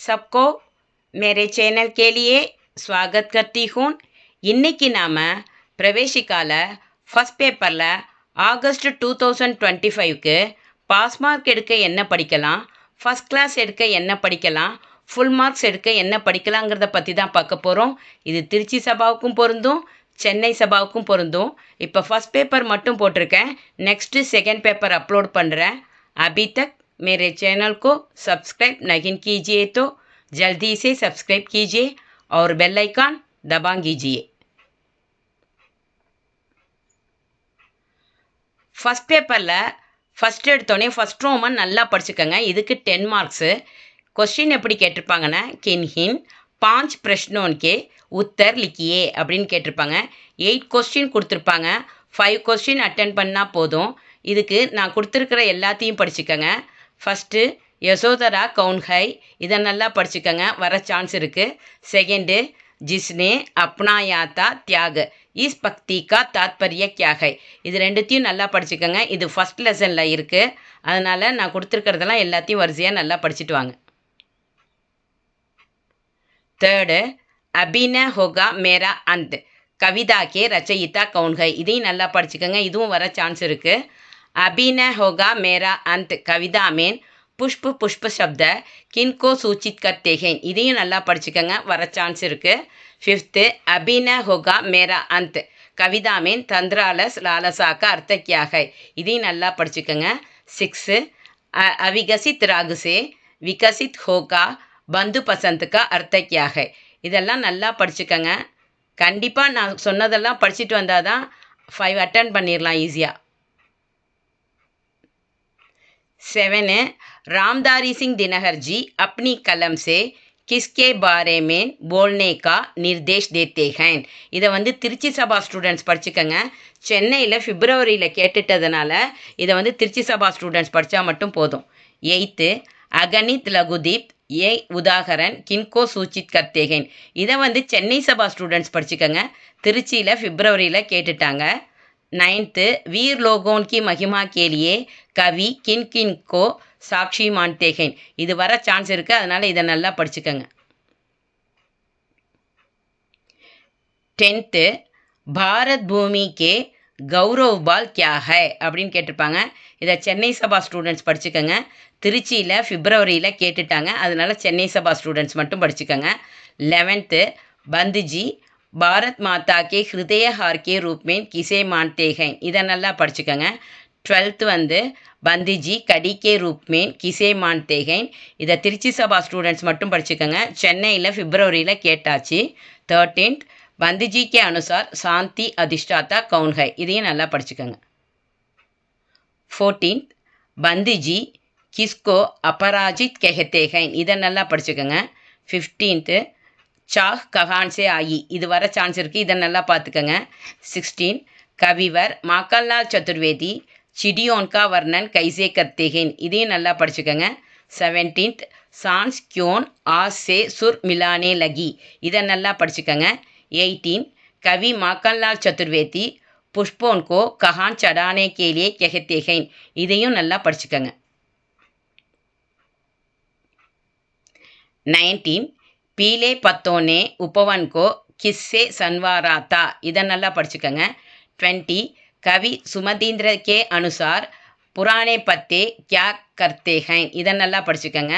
सबको मेरे चैनल के लिए स्वागत करती हूँ. இன்னைக்கு நாம பிரவேசிக்கால ஃபர்ஸ்ட் பேப்பரில் ஆகஸ்ட் 2025க்கு பாஸ் மார்க் எடுக்க என்ன படிக்கலாம், ஃபர்ஸ்ட் கிளாஸ் எடுக்க என்ன படிக்கலாம், ஃபுல் மார்க்ஸ் எடுக்க என்ன படிக்கலாங்கிறத பற்றி தான் பார்க்க போகிறோம். இது திருச்சி சபாவுக்கும் பொருந்தும், சென்னை சபாவுக்கும் பொருந்தும். இப்போ ஃபர்ஸ்ட் பேப்பர் மட்டும் போட்டிருக்கேன், நெக்ஸ்ட்டு செகண்ட் பேப்பர் அப்லோட் பண்ணுறேன். अभी तक मेरे चैनल को सब्सक्राइब नहीं कीजिए तो जल्दी से सब्सक्राइब कीजिए और बेल आइकन दबा कीजिए. ஃபஸ்ட் பேப்பரில் ஃபஸ்ட் எடுத்தோடனே ஃபஸ்ட் ரோமன் நல்லா படிச்சுக்கோங்க. இதுக்கு 10 மார்க்ஸு. கொஸ்டின் எப்படி கேட்டிருப்பாங்கன்னா, கின்ஹின் 5 பிரஷ்னோன்கே உத்தர் லிக்கியே அப்படின்னு கேட்டிருப்பாங்க. 8 கொஸ்டின் கொடுத்துருப்பாங்க. 5 கொஸ்டின் அட்டென்ட் பண்ணால் போதும். இதுக்கு நான் கொடுத்துருக்கிற எல்லாத்தையும் படிச்சுக்கோங்க. ஃபஸ்ட்டு யசோதரா கவுன் ஹை, இதை நல்லா படிச்சுக்கோங்க, வர சான்ஸ் இருக்குது. செகண்டு ஜிஸ்னே அப்னாயாத்தா தியாக இஸ் பக்தி கா தாத்பரிய கியா ஹை, இது ரெண்டுத்தையும் நல்லா படிச்சுக்கோங்க. இது ஃபஸ்ட் லெசனில் இருக்குது, அதனால் நான் கொடுத்துருக்கிறதெல்லாம் எல்லாத்தையும் வரிசையாக நல்லா படிச்சுட்டு வாங்க. தேர்டு அபின ஹோகா மேரா அந்த் கவிதா கே ரச்சயிதா கவுன் ஹை, இதையும் நல்லா படிச்சுக்கோங்க, இதுவும் வர சான்ஸ் இருக்குது. अभिन होगा मेरा अंत कविता में पुष्प पुष्प शब्द किनको सूचित करते हैं, இதையும் நல்லா படிச்சுக்கோங்க, வர சான்ஸ் இருக்குது. ஃபிஃப்த்து अभिन होगा मेरा अंत कविता में तंद्रालस लालसा का अर्थ क्या है, இதையும் நல்லா படிச்சுக்கோங்க. சிக்ஸு अविकसित राग से विकसित होगा बंधु पसंद का अर्थ क्या है, இதெல்லாம் நல்லா படிச்சுக்கோங்க. கண்டிப்பாக நான் சொன்னதெல்லாம் படிச்சுட்டு வந்தால் தான் 5 அட்டன் பண்ணிடலாம் ஈஸியாக. 7 रामधारी सिंह दिनकर जी अपनी कलम से किसके बारे में बोलने का निर्देश देते हैं, இதை வந்து திருச்சி சபா ஸ்டூடெண்ட்ஸ் படிச்சுக்கோங்க. சென்னையில் பிப்ரவரியில் கேட்டுட்டதுனால இதை வந்து திருச்சி சபா ஸ்டூடெண்ட்ஸ் படித்தா மட்டும் போதும். 8 அகணித் லகுதீப் ஏ உதாகரன் கின்கோ சூச்சித் கர்த்தேகன், இதை வந்து சென்னை சபா ஸ்டூடெண்ட்ஸ் படிச்சுக்கோங்க, திருச்சியில் பிப்ரவரியில் கேட்டுட்டாங்க. 9th वीर लोगों की महिमा के लिए कवि किन किन को साक्षी मानते हैं, இது வர சான்ஸ் இருக்குது, அதனால் இதை நல்லா படிச்சுக்கோங்க. 10th பாரத் பூமி கே கௌரவ் பால் கியா ஹை அப்படின்னு கேட்டிருப்பாங்க, இதை சென்னை சபா ஸ்டூடெண்ட்ஸ் படிச்சுக்கோங்க, திருச்சியில் பிப்ரவரியில் கேட்டுட்டாங்க, அதனால் சென்னை சபா ஸ்டூடெண்ட்ஸ் மட்டும் படிச்சுக்கோங்க. 11th பந்துஜி பாரத் மாதா கே ஹிருதய ஹார் கே ரூப் में किसे मानते हैं, இதை நல்லா படிச்சுக்கோங்க. 12th வந்து பந்திஜி கடி கே ரூப் में किसे मानते हैं, இதை திருச்சி சபா ஸ்டூடெண்ட்ஸ் மட்டும் படிச்சுக்கோங்க, சென்னையில் பிப்ரவரியில் கேட்டாச்சு. 13th பந்திஜி கே அனுசார் சாந்தி அதிஷ்டாத்தா கவுன் ஹை, இதையும் நல்லா படிச்சுக்கோங்க. 14th பந்திஜி கிஸ்கோ அபராஜித் கஹத்தே हैं, இதை நல்லா படிச்சுக்கோங்க. 15th चाह कहान से आई, இது வர சான்ஸ் இருக்குது, இதை நல்லா பார்த்துக்கோங்க. 16 கவிவர் மாக்கல்லால் சதுர்வேதி चिड़ियों का वर्णन कैसे करते हैं, இதையும் நல்லா படிச்சுக்கோங்க. 17th सांस क्यों आज से सुर मिलाने लगी, இதை நல்லா படிச்சுக்கோங்க. 18 कवि माखनलाल चतुर्वेदी पुष्पों को कहां चढ़ाने के लिए कहते हैं, இதையும் நல்லா படிச்சுக்கோங்க. 19 पीले पत्तों ने उपवन को किससे संवारा था, इधर नल्ला படிச்சுக்கோங்க. 20 कवि सुमतीन्द्र के अनुसार पुराने पत्ते क्या करते हैं, इधर नल्ला படிச்சுக்கோங்க.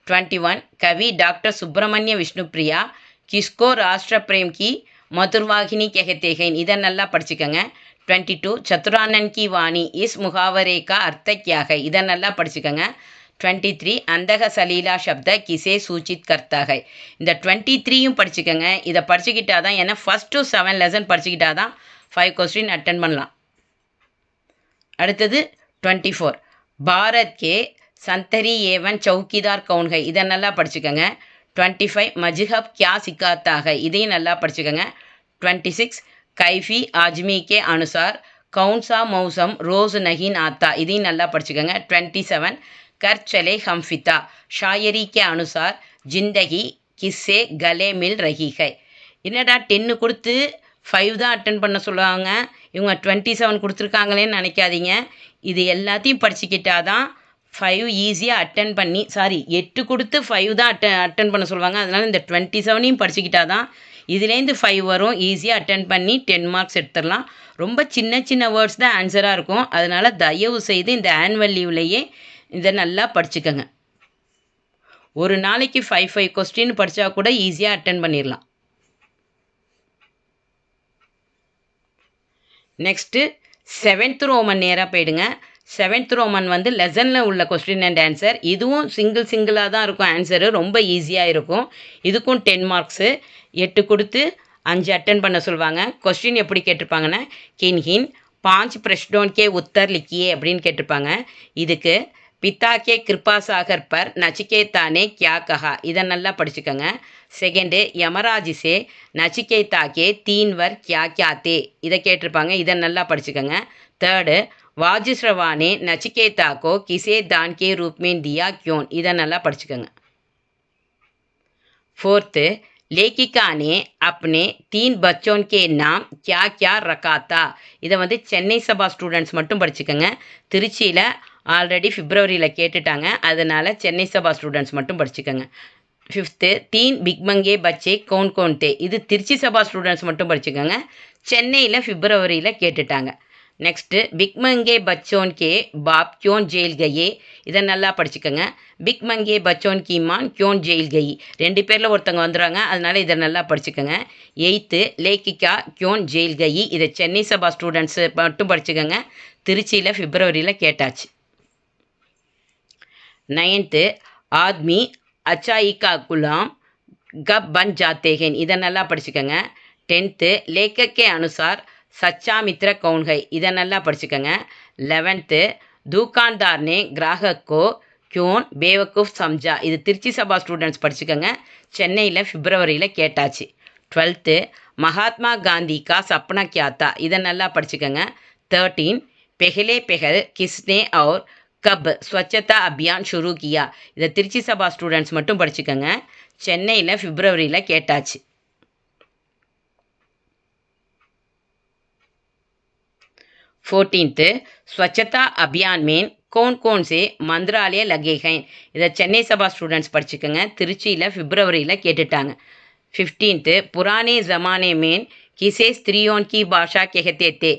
21 कवि डॉक्टर सुब्रमण्य विष्णुप्रिया किसको राष्ट्र प्रेम की मधुरवाहिनी कहते हैं, इधर नल्ला படிச்சுக்கோங்க. 22 चतुरानन की वाणी इस मुहावरे का अर्थ क्या है, इधर नल्ला படிச்சுக்கோங்க. 23 अंधக சலீலா शब्द किसे सूचित करता है, இந்த 23யும் படிச்சுக்கோங்க, இதை படிச்சுக்கிட்டா தான், ஏன்னா ஃபஸ்ட் டு 7 லெசன் படிச்சுக்கிட்டா தான் 5 கொஸ்டின் அட்டன் பண்ணலாம். அடுத்தது 24 Bharat K Chandari A1 chowkidar gown high, இதை நல்லா படிச்சுக்கோங்க. 25 மஜ்ஹப் கியா சிக்காத்தா ஹை, இதையும் நல்லா படிச்சுக்கோங்க. 26 கைஃபி ஆஜ்மி கே அனுசார் கவுன்சா மௌசம் ரோஸ் நஹின் ஆத்தா, இதையும் நல்லா படிச்சுக்கோங்க. 27 कर चले हम फिता शायरी के अनुसार जिंदगी किससे गले मिल रही है, என்னடா 10 கொடுத்து 5 தான் அட்டன் பண்ண சொல்லுவாங்க, இவங்க 27 கொடுத்துருக்காங்களேன்னு நினைக்காதீங்க, இது எல்லாத்தையும் படிச்சுக்கிட்டா தான் 5 ஈஸியாக அட்டன் பண்ணி 8 கொடுத்து 5 தான் அட்டன் பண்ண சொல்லுவாங்க. அதனால் இந்த 27யும் படிச்சுக்கிட்டா தான் இதுலேருந்து 5 வரும். ஈஸியாக அட்டன் பண்ணி 10 மார்க்ஸ் எடுத்துடலாம். ரொம்ப சின்ன சின்ன வேர்ட்ஸ் தான் ஆன்சராக இருக்கும். அதனால் தயவு செய்து இந்த ஆனுவல் லீவ்லேயே இதை நல்லா படிச்சுக்கோங்க. ஒரு நாளைக்கு 5 கொஸ்டின் படித்தா கூட ஈஸியாக அட்டன் பண்ணிடலாம். நெக்ஸ்ட்டு 7th ரோமன் நேராக போயிடுங்க. 7th ரோமன் வந்து லெசனில் உள்ள கொஸ்டின் அண்ட் ஆன்சர். இதுவும் சிங்கிளாக தான் இருக்கும் ஆன்சரு. ரொம்ப ஈஸியாக இருக்கும். இதுக்கும் 10 மார்க்ஸு. 8 கொடுத்து 5 அட்டன் பண்ண சொல்லுவாங்க. கொஸ்டின் எப்படி கேட்டிருப்பாங்கன்னா கின்ஹின் 5 பிரஷ்னோன் கே உத்தர் லிக்கியே அப்படின்னு கேட்டிருப்பாங்க. இதுக்கு பித்தா கே கிருபா சாகர் பர் நச்சிகேதா நே கியா கஹா, இதை நல்லா படிச்சுக்கோங்க. செகண்டு யமராஜ் சே நச்சிகேதா கே 3 வர் கியா கியா தே, இதை கேட்டிருப்பாங்க. இதை நல்லா படிச்சுக்கோங்க. தேர்டு वाजिश्रवा ने नचिकेता को किसे दान के रूप में दिया क्यों, इधर நல்லா படிச்சுக்கோங்க. फोर्थ लेखिका ने अपने 3 बच्चों के नाम क्या क्या रखा था, இதை வந்து சென்னை சபா ஸ்டூடெண்ட்ஸ் மட்டும் படிச்சுக்கோங்க. திருச்சியில் ஆல்ரெடி பிப்ரவரியில் கேட்டுட்டாங்க. அதனால் சென்னை சபா ஸ்டூடெண்ட்ஸ் மட்டும் படிச்சுக்கோங்க. ஃபிஃப்த்து 3 பிக்மங்கே பச்சே கவுன் கவுன் தே, இது திருச்சி சபா ஸ்டூடெண்ட்ஸ் மட்டும் படிச்சுக்கோங்க. சென்னையில் பிப்ரவரியில் கேட்டுட்டாங்க. Next பிக்மங்கே பச்சோன் K pop Kyon jail கயே, இதை நல்லா படிச்சுக்கோங்க. பிக்மங்கே பச்சோன் கி மான் கியோன் ஜெயில் கயி, 2 பேரில் ஒருத்தவங்க வந்துடுறாங்க. அதனால் இதை நல்லா படிச்சுக்கோங்க. 8th லேக்கிகா கியோன் ஜெயில் கயி, இதை சென்னை சபா ஸ்டூடெண்ட்ஸு மட்டும் படிச்சுக்கோங்க. திருச்சியில் பிப்ரவரியில் கேட்டாச்சு. 9th ஆத்மி அச்சாயி கா குலாம் கப் பன் ஜாத்தே ஹேன், இதை நல்லா படிச்சுக்கோங்க. 10th லேக்கக் கே அனுசார் सच्चा मित्र कौन है, इधर नल्ला படிச்சுக்கங்க. 11th दुकानदार ने ग्राहक को क्यों बेवकूफ़ समझा, இது திருச்சி சபா ஸ்டூடெண்ட்ஸ் படிச்சுக்கங்க. சென்னையில் பிப்ரவரியில் கேட்டாச்சு. 12th महात्मा गांधी का सपना क्या था, இதை நல்லா படிச்சுக்கங்க. 13 पहले पहल किसने और कब स्वच्छता अभियान शुरू किया, இதை திருச்சி சபா ஸ்டூடெண்ட்ஸ் மட்டும் படிச்சுக்கங்க. சென்னையில் பிப்ரவரியில் கேட்டாச்சு. 14th स्वच्छता अभियान में कौन कौन से मंत्रालय लगे हैं, இதை சென்னை சபா ஸ்டூடெண்ட்ஸ் படிச்சுக்கோங்க. திருச்சியில் பிப்ரவரியில் கேட்டுட்டாங்க. 15th पुराने ज़माने में किसे स्त्रियों की भाषा कहते थे,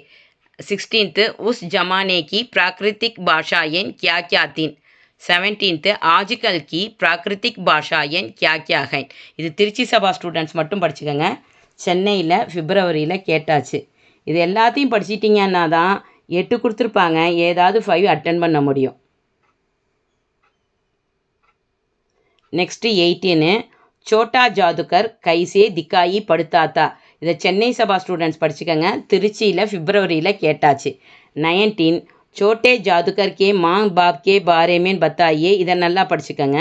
16th उस जमाने की प्राकृतिक भाषाएं क्या क्या थीं, 17th आजकल की प्राकृतिक भाषाएं क्या क्या हैं, இது திருச்சி சபா ஸ்டூடெண்ட்ஸ் மட்டும் படிச்சுக்கோங்க. சென்னையில் பிப்ரவரியில் கேட்டாச்சு. இது எல்லாத்தையும் படிச்சிட்டிங்கன்னா தான் 8 கொடுத்துருப்பாங்க, ஏதாவது 5 அட்டன் பண்ண முடியும். நெக்ஸ்ட்டு 18 சோட்டா ஜாதுகர் கைசே திக்காயி படுத்தாத்தா, இதை சென்னை சபா ஸ்டூடெண்ட்ஸ் படிச்சுக்கோங்க. திருச்சியில் பிப்ரவரியில் கேட்டாச்சு. 19 சோட்டே ஜாதுகர் கே மாங் பாப் கே பாரே में बताइए, இதை நல்லா படிச்சுக்கோங்க.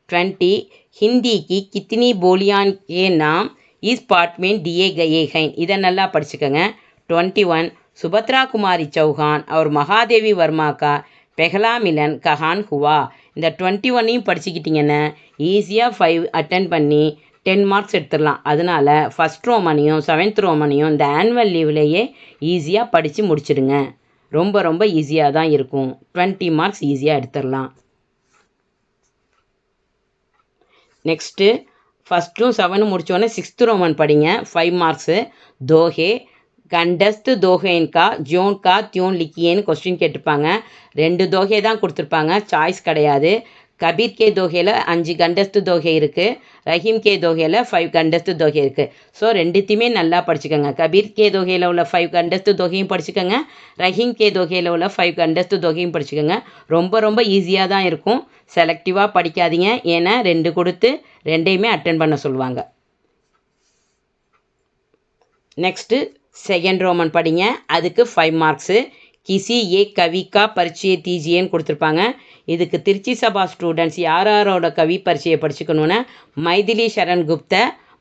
20 हिंदी की कितनी बोलियां के नाम इस पाठ में दिए गए हैं, இதை நல்லா படிச்சுக்கோங்க. 21 सुभद्रा कुमारी चौहान और महादेवी वर्मा का पहला मिलन कहान हुआ, இந்த 21யும் படிச்சுக்கிட்டிங்கன்னா ஈஸியாக 5 அட்டன் பண்ணி 10 மார்க்ஸ் எடுத்துடலாம். அதனால் ஃபஸ்ட் ரோமனையும் 7th ரோமனையும் இந்த ஆனுவல் லீவ்லேயே ஈஸியாக படித்து முடிச்சிடுங்க. ரொம்ப ரொம்ப ஈஸியாக தான் இருக்கும். 20 மார்க்ஸ் ஈஸியாக எடுத்துடலாம். நெக்ஸ்ட்டு ஃபஸ்ட்டும் 7ம் முடித்தோடனே 6th ரோமன் படிங்க. 5 மார்க்ஸு. தோஹே கண்டஸ்து தோஹேன் கா ஜோன் கா தியோன் லிக்கியேன்னு கொஸ்டின் கேட்டிருப்பாங்க. 2 தோஹே தான் கொடுத்துருப்பாங்க, சாய்ஸ் கிடையாது. கபீர் கே தோஹேல 5 கண்டஸ்து தோஹே இருக்குது. ரஹீம் கே தோஹேல 5 கண்டஸ்து தோஹே இருக்குது. ஸோ ரெண்டுத்தையுமே நல்லா படிச்சுக்கோங்க. கபீர் கே தோஹேல உள்ள 5 கண்டஸ்து தோஹையும் படிச்சுக்கோங்க. ரஹீம் கே தோஹேல உள்ள 5 கண்டஸ்து தோஹையும் படிச்சுக்கோங்க. ரொம்ப ரொம்ப ஈஸியாக தான் இருக்கும். செலக்டிவாக படிக்காதீங்க, ஏன்னா 2 கொடுத்து 2யுமே அட்டன் பண்ண சொல்லுவாங்க. நெக்ஸ்ட்டு 2nd ரோமன் படிங்க. அதுக்கு 5 மார்க்ஸு. கிசி ஏ கவிக்கா பரிச்சய தீஜியேன்னு கொடுத்துருப்பாங்க. இதுக்கு திருச்சி சபா ஸ்டூடெண்ட்ஸ் யாரோட கவி பரிச்சையை படிச்சுக்கணுன்னா மைதிலி சரண் குப்த,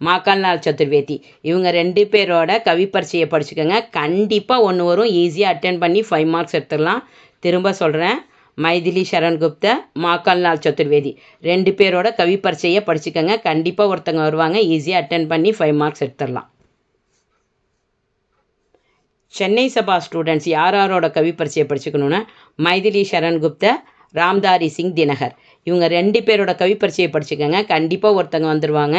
மாக்கல்நாள் சதுர்வேதி, இவங்க 2 பேரோட கவி பரிச்சையை படிச்சுக்கோங்க. கண்டிப்பாக ஒன்று வரும், ஈஸியாக அட்டன் பண்ணி 5 மார்க்ஸ் எடுத்துடலாம். திரும்ப சொல்கிறேன், மைதிலி சரண் குப்த, மாக்கல்நாள் சதுர்வேதி 2 பேரோட கவி பரிச்சையை படிச்சுக்கோங்க. கண்டிப்பாக ஒருத்தங்க வருவாங்க, ஈஸியாக அட்டன் பண்ணி 5 மார்க்ஸ் எடுத்துடலாம். சென்னை சபா ஸ்டூடெண்ட்ஸ் யாரோட கவி பரிச்சையை படிச்சுக்கணுன்னா மைதிலி சரண் குப்த, ராம்தாரி சிங் தினகர். இவங்க 2 பேரோட கவி பரீட்சையை படிச்சுக்கோங்க. கண்டிப்பாக ஒருத்தங்க வந்துடுவாங்க.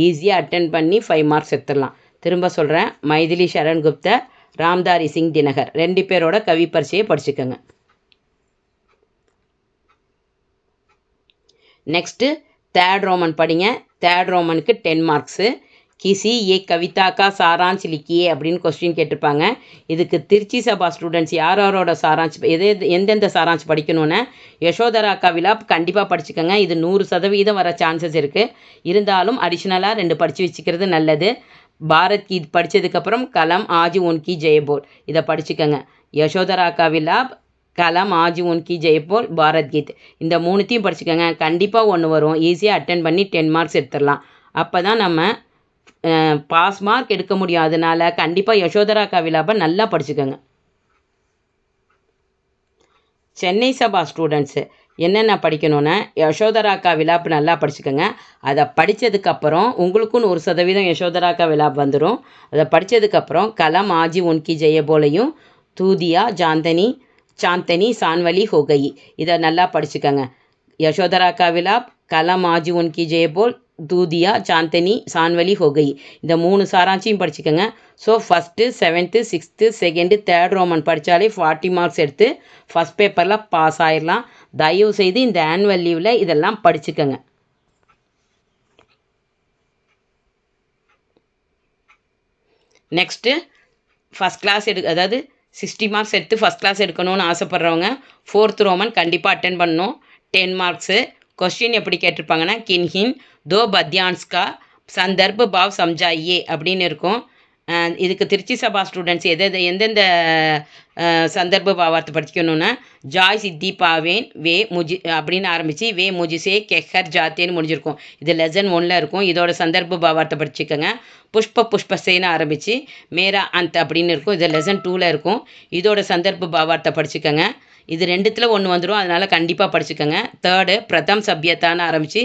ஈஸியாக அட்டென்ட் பண்ணி 5 மார்க்ஸ் எடுத்துடலாம். திரும்ப சொல்கிறேன், மைதிலி சரண் குப்தர், ராம்தாரி சிங் தினகர் 2 பேரோட கவி பரீட்சையை படிச்சுக்கோங்க. நெக்ஸ்ட்டு தேர்ட் ரோமன் படிங்க. தேர்ட் ரோமனுக்கு 10 மார்க்ஸு. கிசி ஏ கவிதா கா சாராஞ்ச் லிக்கியே அப்படின்னு கொஸ்டின் கேட்டிருப்பாங்க. இதுக்கு திருச்சி சபா ஸ்டூடெண்ட்ஸ் யாரோட சாராஞ்ச் எந்தெந்த சாராஞ்ச் படிக்கணும்னு யசோதரா கவிலா கண்டிப்பாக படிச்சுக்கோங்க. இது 100% வர சான்சஸ் இருக்குது. இருந்தாலும் அடிஷ்னலாக 2 படித்து வச்சுக்கிறது நல்லது. பாரத் கீத் படித்ததுக்கப்புறம் கலம் ஆஜ் உன்கி ஜெயபோல் இதை படிச்சுக்கோங்க. யசோதரா கவிலா, கலம் ஆஜ் உன்கி ஜெயபோல், பாரத் கீத் இந்த 3த்தையும் படிச்சுக்கோங்க. கண்டிப்பாக ஒன்று வரும். ஈஸியாக அட்டென்ட் பண்ணி 10 மார்க்ஸ் எடுத்துடலாம். அப்போ தான் நம்ம பாஸ் மார்க் எடுக்க முடியும். அதனால கண்டிப்பாக யசோதரா கவிலாவை நல்லா படிச்சுக்கோங்க. சென்னை சபா ஸ்டூடெண்ட்ஸு என்னென்ன படிக்கணும்னா யசோதரா கவிலாப் நல்லா படிச்சுக்கோங்க. அதை படித்ததுக்கப்புறம் உங்களுக்குன்னு 1% யசோதரா கவிலாப் வந்துடும். அதை படித்ததுக்கப்புறம் கலம் ஆஜி உன்கி ஜெயபோலையும் தூதியா சாந்தனி சான்வலி ஹோகயி இதை நல்லா படிச்சுக்கோங்க. யசோதரா கவிலாப், கலம் ஆஜி உன்கி ஜெயபோல், தூதியா சாந்தனி சான்வலி ஹோகயி இந்த 3 சாராஞ்சியும் படிச்சுக்கோங்க. So first 7th 6th 2nd 3rd Roman படித்தாலே 40 மார்க்ஸ் எடுத்து ஃபஸ்ட் பேப்பரில் பாஸ் ஆயிடலாம். தயவுசெய்து இந்த ஆனுவல் லீவில் இதெல்லாம் படிச்சுக்கோங்க. நெக்ஸ்ட்டு ஃபஸ்ட் கிளாஸ் அதாவது 60 மார்க்ஸ் எடுத்து ஃபஸ்ட் கிளாஸ் எடுக்கணும்னு ஆசைப்பட்றவங்க 4th ரோமன் கண்டிப்பாக அட்டென்ட் பண்ணணும். 10 மார்க்ஸு. கொஸ்டின் எப்படி கேட்டிருப்பாங்கன்னா கின்ஹின் தோ பத்யான்ஸ்கா சந்தர்ப் பாவ் சம்ஜாயே அப்படின்னு இருக்கும். இதுக்கு திருச்சி சபா ஸ்டூடெண்ட்ஸ் எந்தெந்த சந்தர்ப்ப பாவார்த்தை படிக்கணும்னா ஜாய் சித்தி பாவேன் வே முஜி அப்படின்னு ஆரம்பித்து வே முஜிசே கெஹர் ஜாத்தேன்னு முடிஞ்சிருக்கும். இது லெசன் 1ல் இருக்கும். இதோட சந்தர்ப்ப பாவார்த்தை படிச்சுக்கோங்க. புஷ்பசேன்னு ஆரம்பித்து மேரா அந்த அப்படின்னு இருக்கும். இது லெசன் 2ல் இருக்கும். இதோட சந்தர்ப்ப பாவார்த்தை படிச்சுக்கோங்க. இது 2த்தில் 1 வந்துடும். அதனால் கண்டிப்பாக படிச்சுக்கோங்க. 3rd பிரதம் சப்யத்தான்னு ஆரம்பித்து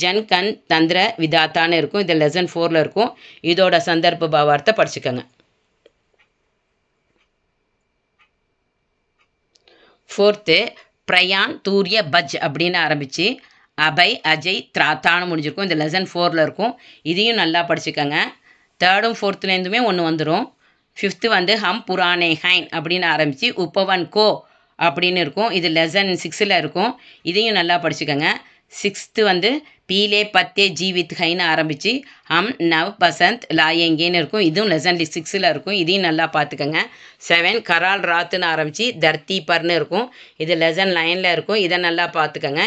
ஜன் கன் தந்திர விதாத்தான்னு இருக்கும். இது லெசன் 4ல் இருக்கும். இதோட சந்தர்ப்ப பாவார்த்தை படிச்சுக்கோங்க. 4th பிரயான் தூரிய பஜ் அப்படின்னு ஆரம்பித்து அபய் அஜய் திராத்தான்னு முடிஞ்சிருக்கும். இந்த லெசன் 4ல் இருக்கும். இதையும் நல்லா படிச்சுக்கோங்க. 3rd 4thலேருந்துமே 1 வந்துடும். 5th வந்து ஹம் புரானே ஹைன் அப்படின்னு ஆரம்பித்து உப்பவன் கோ அப்படின்னு இருக்கும். இது லெசன் 6ல் இருக்கும். இதையும் நல்லா படிச்சுக்கோங்க. 6th வந்து பீலே பத்தே ஜீவித் ஹைன்னு ஆரம்பித்து ஹம் நவ் பசந்த் லாயேங்கேன்னு இருக்கும். இதுவும் லெசன் 6ல் இருக்கும். இதையும் நல்லா பார்த்துக்கோங்க. 7 கரால் ராத்துன்னு ஆரம்பித்து தர்த்தி பர்னு இருக்கும். இது லெசன் 9ல் இருக்கும். இதை நல்லா பார்த்துக்கோங்க.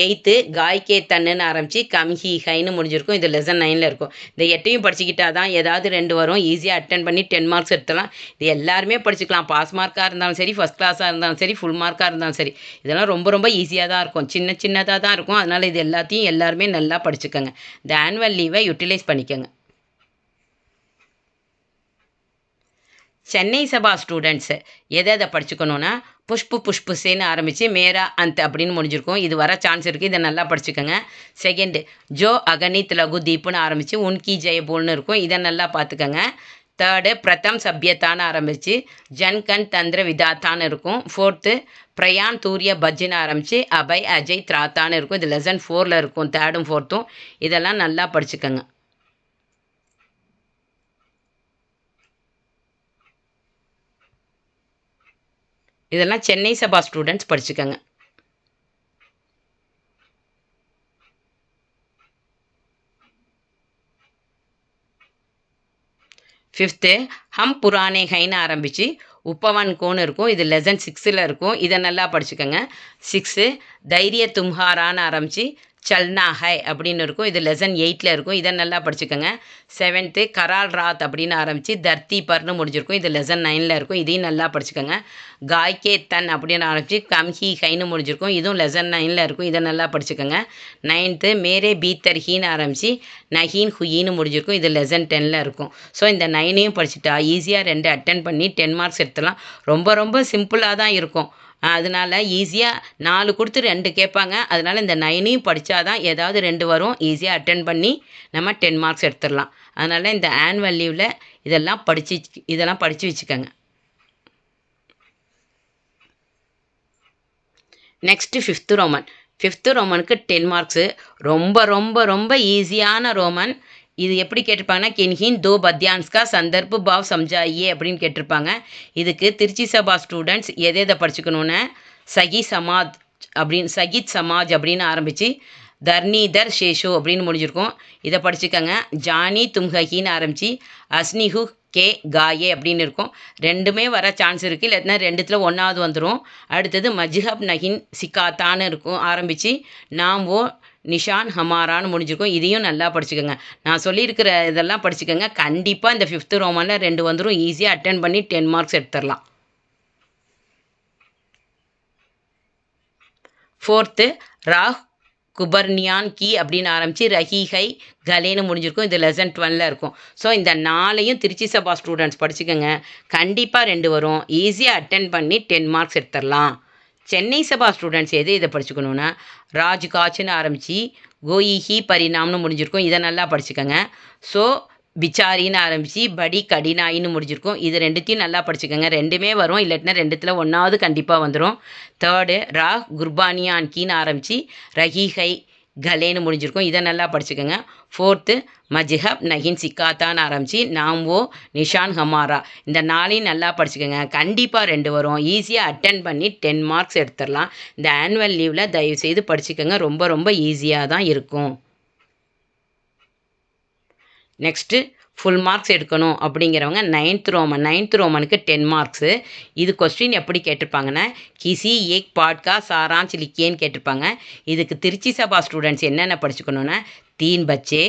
8th காய்கே தன்னுன்னு ஆரம்பித்து கம்ஹி ஹைன்னு முடிஞ்சிருக்கும். இது லெசன் 9ல் இருக்கும். இந்த 8யும் படிச்சுக்கிட்டா தான் ஏதாவது 2 வரும். ஈஸியாக அட்டென்ட் பண்ணி 10 மார்க்ஸ் எடுத்துலாம். இது எல்லாருமே படிச்சுக்கலாம். பாஸ் மார்க்காக இருந்தாலும் சரி, ஃபஸ்ட் கிளாஸாக இருந்தாலும் சரி, ஃபுல் மார்க்காக இருந்தாலும் சரி, இதெல்லாம் ரொம்ப ஈஸியாக தான் இருக்கும். சின்னதாக தான் இருக்கும். அதனால் இது எல்லாத்தையும் எல்லாருமே நல்லா படிச்சுக்கோங்க. இந்த ஆனுவல் லீவை யூட்டிலைஸ் பண்ணிக்கோங்க. சென்னை சபா ஸ்டூடெண்ட்ஸு எதை படிச்சுக்கணுன்னா புஷ்பசேன்னு ஆரம்பித்து மேரா அந்த அப்படின்னு முடிஞ்சிருக்கும். இது வர சான்ஸ் இருக்குது. இதை நல்லா படிச்சுக்கோங்க. 2nd ஜோ அகனித் லகு தீப்புன்னு ஆரம்பித்து உன்கி ஜெயபோல்னு இருக்கும். இதை நல்லா பார்த்துக்கோங்க. 3rd பிரதம் சப்யத்தான்னு ஆரம்பித்து ஜன்கன் தந்திர விதாத்தான்னு இருக்கும். 4th பிரயான் தூரிய பஜ்ஜின்னு ஆரம்பித்து அபய் அஜய் திராத்தான்னு இருக்கும். இது லெசன் 4ல் இருக்கும். 3rd 4th இதெல்லாம் நல்லா படிச்சுக்கோங்க. இதெல்லாம் சென்னை சபா ஸ்டூடெண்ட்ஸ் படிச்சுக்கோங்க. 5th ஹம் புரானே ஹைன்னு ஆரம்பித்து உப்பவன் கோன்னு இருக்கும். இது லெசன் 6ல் இருக்கும். இதை நல்லா படிச்சுக்கோங்க. 6th தைரிய தும்ஹாரான்னு ஆரம்பித்து சல்னா ஹை அப்படின்னு இருக்கும். இது லெசன் 8ல் இருக்கும். இதை நல்லா படிச்சுக்கோங்க. 7th கரால் ராத் அப்படின்னு ஆரம்பித்து தர்த்தி பர்னு முடிஞ்சிருக்கும். இது லெசன் 9ல் இருக்கும். இதையும் நல்லா படிச்சுக்கோங்க. காய்கே தன் அப்படின்னு ஆரம்பித்து கம்ஹி ஹைன்னு முடிஞ்சிருக்கும். இதுவும் லெசன் 9ல் இருக்கும். இதை நல்லா படிச்சுக்கோங்க. 9th மேரே பீத்தர் ஹீன்னு ஆரம்பித்து நஹீன் ஹுயின்னு முடிஞ்சிருக்கும். இது லெசன் 10ல் இருக்கும். ஸோ இந்த 9ஐயும் படிச்சுட்டா ஈஸியாக 2 அட்டென்ட் பண்ணி 10 மார்க்ஸ் எடுத்துலாம். ரொம்ப சிம்பிளாக தான் இருக்கும். அதனால் ஈஸியாக 4 கொடுத்து 2 கேட்பாங்க. அதனால் இந்த 9ஐயும் படித்தா தான் ஏதாவது 2 வரும். ஈஸியாக அட்டென்ட் பண்ணி நம்ம 10 மார்க்ஸ் எடுத்துடலாம். அதனால் இந்த ஆனுவல் லீவில் இதெல்லாம் படித்து வச்சுக்கோங்க. Next fifth roman. ஃபிஃப்த்து ரோமனுக்கு 10 மார்க்ஸு. ரொம்ப ரொம்ப ரொம்ப ஈஸியான ரோமன். இது எப்படி கேட்டிருப்பாங்கன்னா, கின்ஹின் தோ பத்யான்ஸ்கா சந்தர்ப்பு பாவ் சம்ஜாயே அப்படின்னு கேட்டிருப்பாங்க. இதுக்கு திருச்சி சபா ஸ்டூடெண்ட்ஸ் எதை எதை படிச்சுக்கணுன்னு, சகித் சமாஜ் அப்படின்னு ஆரம்பித்து தர்னீதர் ஷேஷோ அப்படின்னு முடிஞ்சிருக்கும். இதை படிச்சுக்கோங்க. ஜானி தும்ஹின்னு ஆரம்பித்து அஸ்னிஹு கே காயே அப்படின்னு இருக்கும். ரெண்டுமே வர சான்ஸ் இருக்குது. இல்லைன்னா ரெண்டுத்தில் ஒன்றாவது வந்துடும். அடுத்தது மஜ்ஹப் நஹின் சிக்காத்தான்னு இருக்கும். ஆரம்பித்து நாம் ஓ நிஷான் ஹமாரான்னு முடிஞ்சிருக்கும். இதையும் நல்லா படிச்சுக்கோங்க. நான் சொல்லியிருக்கிற இதெல்லாம் படிச்சுக்கோங்க. கண்டிப்பாக இந்த ஃபிஃப்த்து ரோமனில் 2 வந்துடும். ஈஸியாக அட்டன் பண்ணி 10 மார்க்ஸ் எடுத்துடலாம். ஃபோர்த்து ராஹ் குபர்னியான் கி அப்படின்னு ஆரம்பித்து ரஹீஹை கலேன்னு முடிஞ்சிருக்கும். இது லெசன் 12 இருக்கும். ஸோ இந்த 4ஐயும் திருச்சி சபா ஸ்டூடெண்ட்ஸ் படிச்சுக்கோங்க. கண்டிப்பாக 2 வரும். ஈஸியாக அட்டன் பண்ணி 10 மார்க்ஸ் எடுத்துடலாம். சென்னை சபா ஸ்டூடெண்ட்ஸ் இதை படிச்சுக்கணுன்னா, ராஜ்காட்ச்னு ஆரம்பித்து கோயிஹி பரிணாம்னு முடிஞ்சிருக்கும். இதை நல்லா படிச்சுக்கோங்க. ஸோ பிச்சாரின்னு ஆரம்பித்து படி கடினாயின்னு முடிஞ்சிருக்கும். இது ரெண்டுத்தையும் நல்லா படிச்சுக்கோங்க. ரெண்டுமே வரும். இல்லாட்டினா ரெண்டுத்தில் ஒன்றாவது கண்டிப்பாக வந்துடும். தேர்டு ராஹ் குர்பானியான்கின்னு ஆரம்பித்து ரஹீஹை கலேன்னு முடிஞ்சிருக்கும். இதை நல்லா படிச்சுக்கோங்க. ஃபோர்த்து மஜ்ஹப் நஹின் சிக்காத்தான்னு ஆரம்பித்து நாம் ஓ நிஷான் ஹமாரா. இந்த 4ஐயும் நல்லா படிச்சுக்கோங்க. கண்டிப்பாக 2 வரும். ஈஸியாக அட்டன் பண்ணி 10 மார்க்ஸ் எடுத்துடலாம். இந்த ஆனுவல் லீவில் தயவுசெய்து படிச்சுக்கோங்க. ரொம்ப ரொம்ப ஈஸியாக தான் இருக்கும். நெக்ஸ்ட்டு ஃபுல் மார்க்ஸ் எடுக்கணும் அப்படிங்கிறவங்க நைன்த் ரோமனுக்கு 10 மார்க்ஸு. இது கொஸ்டின் எப்படி கேட்டிருப்பாங்கன்னா, கிசி ஏக் பாட்கா சாராஞ்ச் லிக்கியேன்னு கேட்டிருப்பாங்க. இதுக்கு திருச்சி சபா ஸ்டூடெண்ட்ஸ் என்னென்ன படிச்சுக்கணுன்னா, 3 பச்சே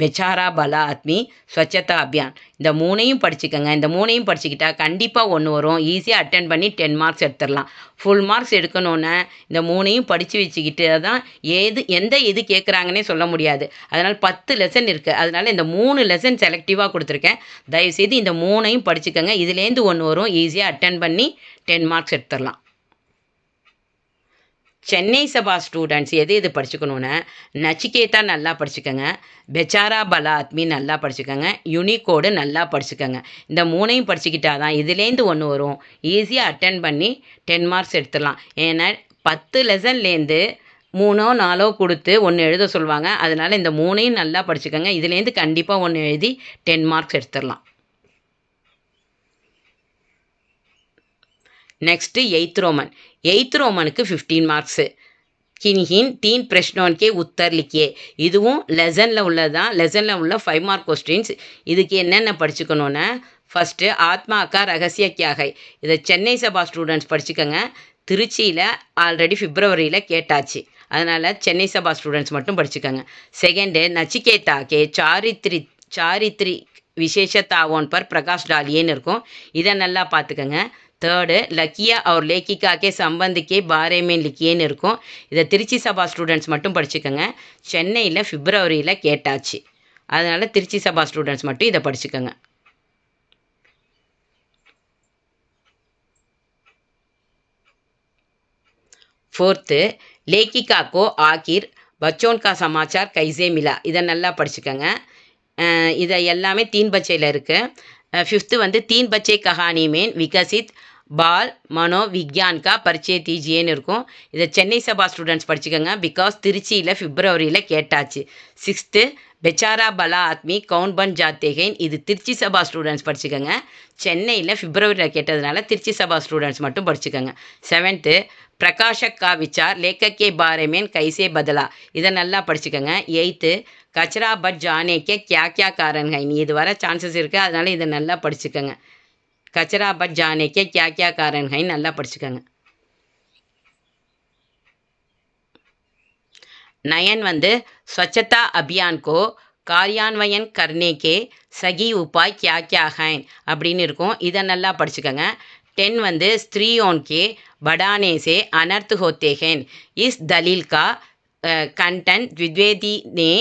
பெச்சாரா பலா ஆத்மி ஸ்வச்சதா அபியான். இந்த 3ஐயும் படிச்சுக்கோங்க. இந்த 3ஐயும் படிச்சுக்கிட்டா கண்டிப்பாக 1 வரும். ஈஸியாக அட்டன் பண்ணி 10 மார்க்ஸ் எடுத்துடலாம். ஃபுல் மார்க்ஸ் எடுக்கணுன்னா இந்த 3ஐயும் படித்து வச்சுக்கிட்டு தான் எது கேட்குறாங்கன்னே சொல்ல முடியாது. அதனால் 10 லெசன் இருக்குது. அதனால் இந்த 3 லெசன் செலக்டிவாக கொடுத்துருக்கேன். தயவுசெய்து இந்த 3ஐயும் படிச்சுக்கோங்க. இதுலேருந்து 1 வரும். ஈஸியாக அட்டன் பண்ணி 10 மார்க்ஸ் எடுத்துடலாம். சென்னை சபா ஸ்டூடெண்ட்ஸ் எது படிச்சுக்கணுன்னா, நச்சிகேதா நல்லா படிச்சுக்கோங்க. பெச்சாரா பலா ஆத்மி நல்லா படிச்சுக்கோங்க. யூனிகோடு நல்லா படிச்சுக்கோங்க. இந்த 3ஐயும் படிச்சுக்கிட்டா தான் இதுலேருந்து 1 வரும். ஈஸியாக அட்டன் பண்ணி 10 மார்க்ஸ் எடுத்துடலாம். ஏன்னா 10 லெசன்லேருந்து 3ஓ 4ஓ கொடுத்து 1 எழுத சொல்லுவாங்க. அதனால் இந்த 3ஐயும் நல்லா படிச்சுக்கோங்க. இதுலேருந்து கண்டிப்பாக 1 எழுதி 10 மார்க்ஸ் எடுத்துடலாம். நெக்ஸ்ட்டு எயித் ரோமனுக்கு 15 மார்க்ஸு. கின்ஹின் 3 பிரஷ்னோன் கே உத்தர் லிக்கியே. இதுவும் லெசனில் உள்ளதான். லெசனில் உள்ள 5 மார்க் கொஸ்டின்ஸ். இதுக்கு என்னென்ன படிச்சுக்கணுன்னா, ஃபஸ்ட்டு ஆத்மா கா ரகசிய கியா ஹை. இதை சென்னை சபா ஸ்டூடெண்ட்ஸ் படிச்சுக்கோங்க. திருச்சியில் ஆல்ரெடி பிப்ரவரியில் கேட்டாச்சு. அதனால் சென்னை சபா ஸ்டூடெண்ட்ஸ் மட்டும் படிச்சுக்கோங்க. Second Nachiketa K சாரித்ரி விசேஷத்தாவோன் per Prakash டாலியேன்னு இருக்கும். இதை நல்லா பார்த்துக்கோங்க. தேர்டு லக்கியா और लेखिका के संबंध के बारे में लिखिएன்னு இருக்கும். இதை திருச்சி சபா ஸ்டூடெண்ட்ஸ் மட்டும் படிச்சுக்கோங்க. சென்னையில் பிப்ரவரியில் கேட்டாச்சு. அதனால் திருச்சி சபா ஸ்டூடெண்ட்ஸ் மட்டும் இதை படிச்சுக்கோங்க. ஃபோர்த்து लेखिका को आखिर बच्चों का समाचार कैसे मिला. இதை நல்லா படிச்சுக்கோங்க. இதை எல்லாமே 3 பச்சையில் இருக்குது. ஃபிஃப்த்து வந்து 3 பச்சை கஹானி மேன் விகசித் பால் மனோ விக்யான் கா பரிச்சய தீஜியேன்னு இருக்கும். இதை சென்னை சபா ஸ்டூடெண்ட்ஸ் படிச்சுக்கோங்க. பிகாஸ் திருச்சியில் பிப்ரவரியில் கேட்டாச்சு. சிக்ஸ்த்து பெச்சாரா பலா ஆத்மி கவுன் பன் ஜாத்தேகேன். இது திருச்சி சபா ஸ்டூடெண்ட்ஸ் படிச்சுக்கோங்க. சென்னையில் பிப்ரவரியில் கேட்டதுனால திருச்சி சபா ஸ்டூடெண்ட்ஸ் மட்டும் படிச்சுக்கோங்க. செவன்த்து பிரகாஷக் கா விச்சார் லேखक के बारे में कैसे बदला. இதை நல்லா படிச்சுக்கோங்க. எயித்து கச்சரா பட் ஜானே கே क्या क्या कारण है. இது வர சான்சஸ் இருக்குது. அதனால் இதை நல்லா படிச்சுக்கோங்க. கச்சரா பட் ஜானே கே क्या क्या कारण है நல்லா படிச்சுக்கோங்க. 9 வந்து ஸ்வச்சதா அபியான் கோ कार्यान्वयन करने के सही उपाय क्या क्या हैं அப்படின்னு இருக்கும். இதை நல்லா படிச்சுக்கோங்க. 10 வந்து स्त्रियों के बढ़ाने से अनर्थ होते हैं. इस दलील का कंटेंट द्विवेदी ने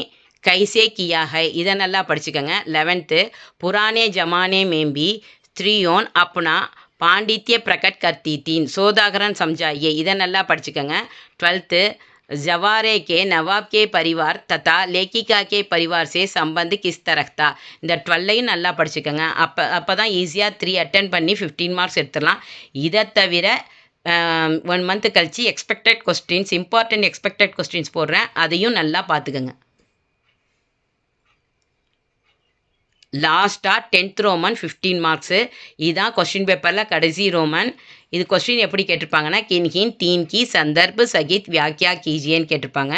कैसे किया है. இதை நல்லா படிச்சுக்கோங்க. 11th पुराने ज़माने में भी स्त्रियों अपना पांडित्य प्रकट करती थी. सोदागरन समझाइए. இதை நல்லா படிச்சுக்கோங்க. 12th जवारे के नवाब के परिवार तथा लेखिका के परिवार से संबंध किस तरह था. இந்த 12ஐயும் நல்லா படிச்சுக்கோங்க. அப்போ தான் ஈஸியாக 3 அட்டன் பண்ணி 15 மார்க்ஸ் எடுத்துடலாம். இதை தவிர 1 மந்த் கழிச்சு expected questions, important expected questions போடுறேன். அதையும் நல்லா பார்த்துக்கங்க. லாஸ்ட்டாக 10th ரோமன் 15 மார்க்ஸு. இதுதான் கொஸ்டின் பேப்பரில் கடைசி ரோமன். இது கொஸ்டின் எப்படி கேட்டிருப்பாங்கன்னா, கின்கின் தீன் கி சந்தர்ப் சகித் வியாக்கியா கீஜியேன்னு கேட்டிருப்பாங்க.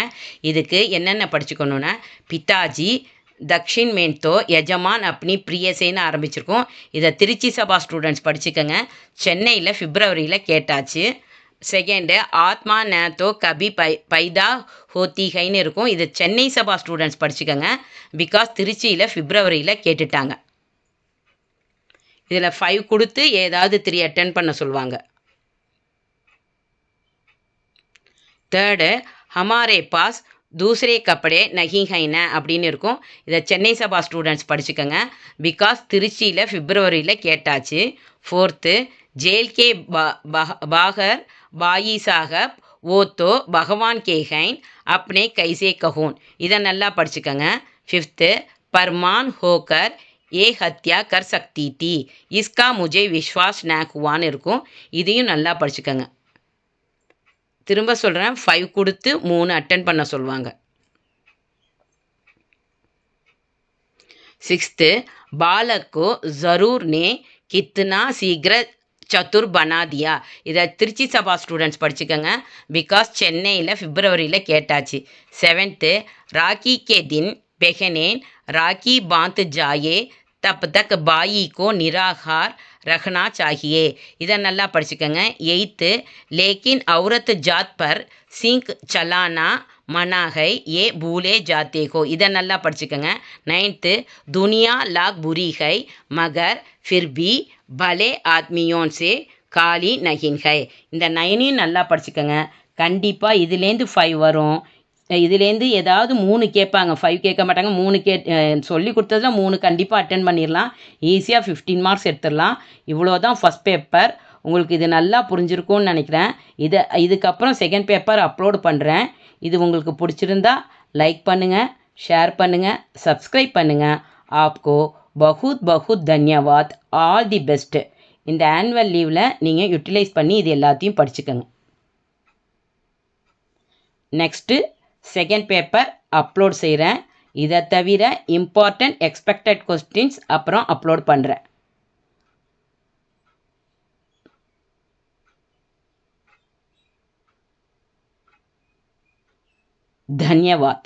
இதுக்கு என்னென்ன படிச்சுக்கணுன்னா, பிதாஜி தக்ஷின் மேன்தோ யஜமான் அப்னி பிரியசேன்னு ஆரம்பிச்சிருக்கோம். இதை திருச்சி சபா ஸ்டூடெண்ட்ஸ் படிச்சுக்கோங்க. சென்னையில் பிப்ரவரியில் கேட்டாச்சு. செகண்டு ஆத்மா நேத்தோ கபி பைதா ஹோத்திகைன்னு இருக்கும். இது சென்னை சபா ஸ்டூடெண்ட்ஸ் படிச்சுக்கோங்க. பிகாஸ் திருச்சியில் பிப்ரவரியில் கேட்டுட்டாங்க. இதில் 5 கொடுத்து ஏதாவது 3 அட்டென்ட் பண்ண சொல்லுவாங்க. தேர்டு ஹமாரே பாஸ் தூசரே கப்படே நகி ஹைன அப்படின்னு இருக்கும். இதை சென்னை சபா ஸ்டூடெண்ட்ஸ் படிச்சுக்கோங்க. பிகாஸ் திருச்சியில் பிப்ரவரியில் கேட்டாச்சு. ஃபோர்த்து ஜெயில் கே பாகர் பாயி சாஹப் ஓ தோ பகவான் கே ஹைன் அப்னே கைசே கஹூன். இதை நல்லா படிச்சுக்கோங்க. ஃபிஃப்த்து பர்மான் ஹோக்கர் ஏ ஹத்யா கர் சக்தி தி இஸ்கா முஜே விஸ்வாஸ் நாக்குவான்னு இருக்கும். இதையும் நல்லா படிச்சுக்கோங்க. திரும்ப சொல்கிறேன், 5 கொடுத்து 3 அட்டென்ட் பண்ண சொல்லுவாங்க. சிக்ஸ்த்து பாலக்கோ ஜரூர் நே கித்னா சீக்கிர சத்துர் பனாதியா. இதை திருச்சி சபா ஸ்டூடெண்ட்ஸ் படிச்சுக்கோங்க. பிகாஸ் சென்னையில் பிப்ரவரியில் கேட்டாச்சு. செவன்த்து ராக்கி கே தின் பெஹனேன் ராக்கி பாந்த் ஜாயே தப் தக் பாயி கோ நிராகார் ரஹ்னா சாஹியே. இதை நல்லா படிச்சுக்கோங்க. எயித்து லேக்கின் அவுரத் ஜாத் பர் சிங்க் சலானா மனாகை ஏ பூலே ஜாத்தே கோ. இதை நல்லா படிச்சுக்கோங்க. நைன்த்து துனியா லாக் புரி ஹை மகர் ஃபிர்பி பலே ஆத்மியோன் சே காலி நகின் ஹை. இந்த 9ஐயும் நல்லா படிச்சுக்கோங்க. கண்டிப்பாக இதுலேருந்து 5 வரும். இதுலேருந்து ஏதாவது 3 கேட்பாங்க. 5 கேட்க மாட்டாங்க. 3 சொல்லி கொடுத்ததில் 3 கண்டிப்பாக அட்டென்ட் பண்ணிடலாம். ஈஸியாக 15 மார்க்ஸ் எடுத்துடலாம். இவ்வளோ தான் ஃபஸ்ட் பேப்பர். உங்களுக்கு இது நல்லா புரிஞ்சிருக்கும்னு நினைக்கிறேன். இதுக்கப்புறம் செகண்ட் பேப்பர் அப்லோடு பண்ணுறேன். இது உங்களுக்கு பிடிச்சிருந்தா லைக் பண்ணுங்கள், ஷேர் பண்ணுங்கள், சப்ஸ்கிரைப் பண்ணுங்கள். ஆப்கோ பகுத் பகுத் தன்யவாத். All the best. இந்த ஆனுவல் லீவில் நீங்கள் யூட்டிலைஸ் பண்ணி இது எல்லாத்தையும் படிச்சுக்கோங்க. நெக்ஸ்ட்டு செகண்ட் பேப்பர் அப்லோட் செய்கிறேன். இதை தவிர இம்பார்ட்டன்ட் எக்ஸ்பெக்டட் கொஸ்டின்ஸ் அப்புறம் அப்லோட் பண்ணுறேன். धन्यवाद.